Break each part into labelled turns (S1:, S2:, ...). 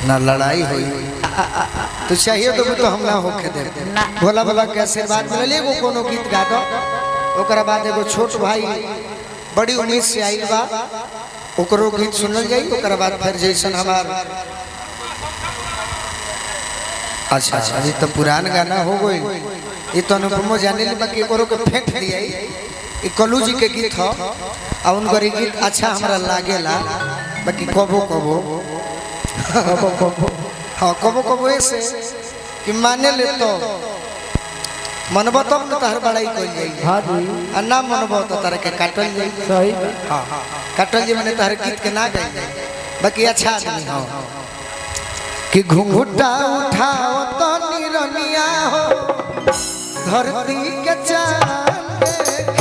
S1: ना लड़ाई हुई तो चाहिए तो हम ना होके दे भोला बाबा के आशीर्वाद मिले एगो कोनो गीत गा दो ओकरा बाद एगो छोट भाई बड़ी उम्मीद से आइल बा ओकरो गीत सुनल जाई ओकरा बाद फिर जैसन हमार अच्छा अभी तो पुरान गाना हो गई ये तो अनुपमो जाने ली बाकी ओकरो के फेंक दिया ये कलू जी के गीत हो और उनका गीत अच्छा हमारा लागेला बाकी कबो कबो हाँ कबो कबो ऐसे कि माने ले तो मनबो तब न तहर बड़ाई कोई जाई हां जी आ ना मनबो तो तारे के काटल जाई सही हां काटल जी माने तहर गीत के ना गाई जाई बाकी अच्छा आदमी हो कि घुंघटा उठाओ तो निरनिया हो धरती के चांद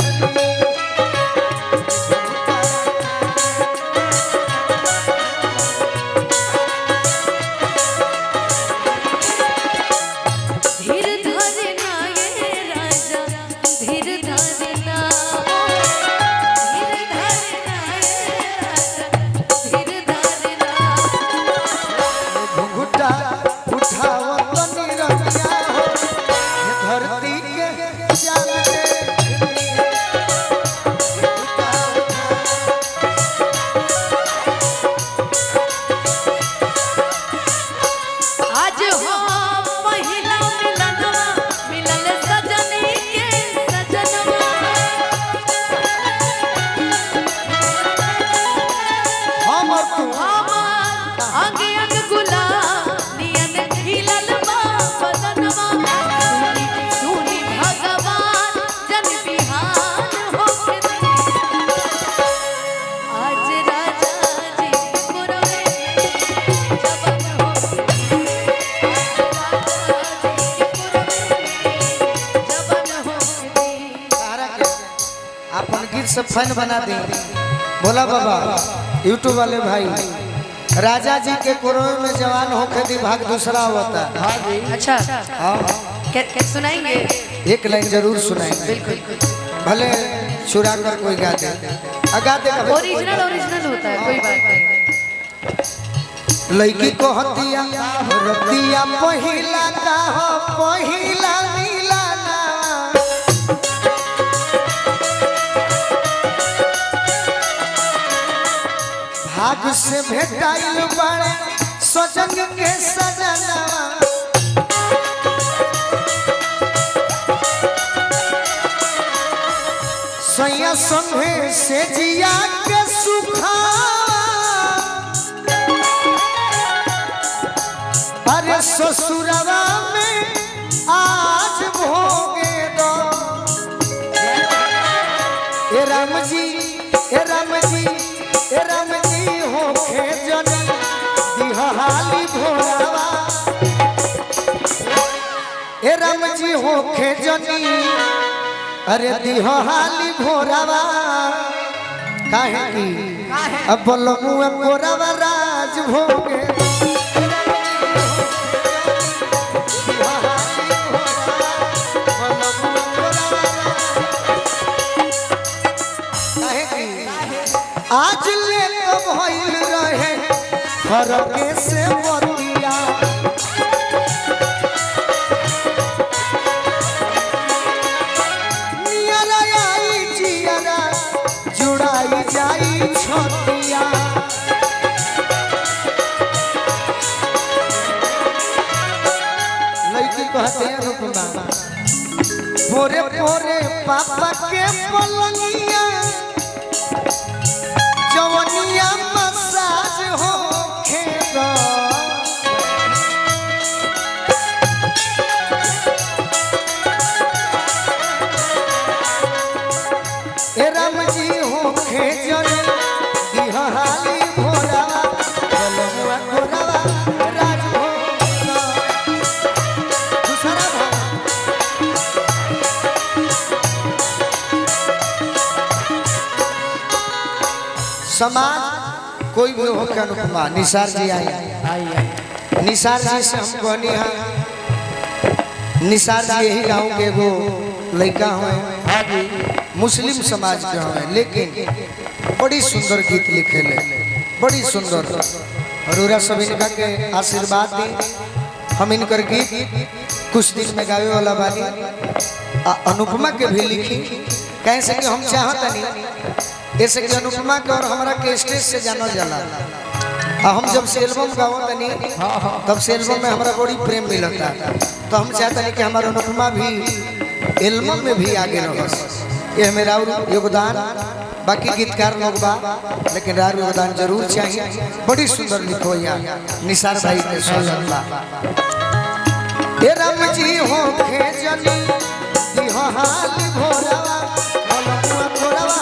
S1: से फन बना दे भोला बाबा यूट्यूब वाले भाई राजा जी के कोरोना में जवान होके दी भाग दूसरा होता है
S2: अच्छा
S1: हाँ
S2: सुनाएंगे
S1: एक लाइन जरूर सुनाएंगे बिल्कुल भले चुरा कर कोई गा दे गा दे
S2: ओरिजिनल ओरिजिनल होता है कोई बात नहीं
S1: लड़की को हतिया रतिया पहिला का हो पहिला भाग से भेटाइल बड़े सजन के सजना सैया संगे से जिया के सुखा अरे ससुरवा में आज भोगे दो ए राम जी ए राम जी ए राम जी होखे जनी दिहाली भोरावा ए राम जी होखे जनी अरे दिहाली भोरावा काहे की अब बोलो मुए भोरावा राज भोगे आज ले तो भइल रहे फरके से बतिया नियरा आई जियरा जुड़ाई जाई छतिया लड़की कहते हैं रुपमा भोरे भोरे पापा के पलंगिया जवनिया मसाज हो खेदा ए राम जी हो खेजन दिहाली भोरा बलमुआ गोरावा राज भोरा दूसरा समाज कोई भी हो के अनुपमा निसार जी आई निसार जी से हम कहनी है निसार जी यही गाँव के वो लड़का हुए मुस्लिम समाज के हुए लेकिन बड़ी सुंदर गीत लिखे ले बड़ी सुंदर और उरा सब इनका के आशीर्वाद दी। हम इनकर गीत कुछ दिन में गावे वाला बानी अनुपमा के भी लिखी कैसे कि हम चाहता नहीं ऐसे कि अनुपमा के और हमारा के स्टेज से जाना जाला। हम जब से एल्बम गावत नहीं तब से एल्बम में हमारा बड़ी प्रेम मिलता तो हम चाहते नहीं कि हमारा अनुपमा भी एल्बम में भी आगे रहो। ये मेरा योगदान बाकी गीतकार लोग बा लेकिन रार योगदान जरूर चाहिए। बड़ी सुंदर लिखो यार निसार भाई के स्वागत बा। ए राम जी हो खेजनी दी हो हाल भोरवा भोरवा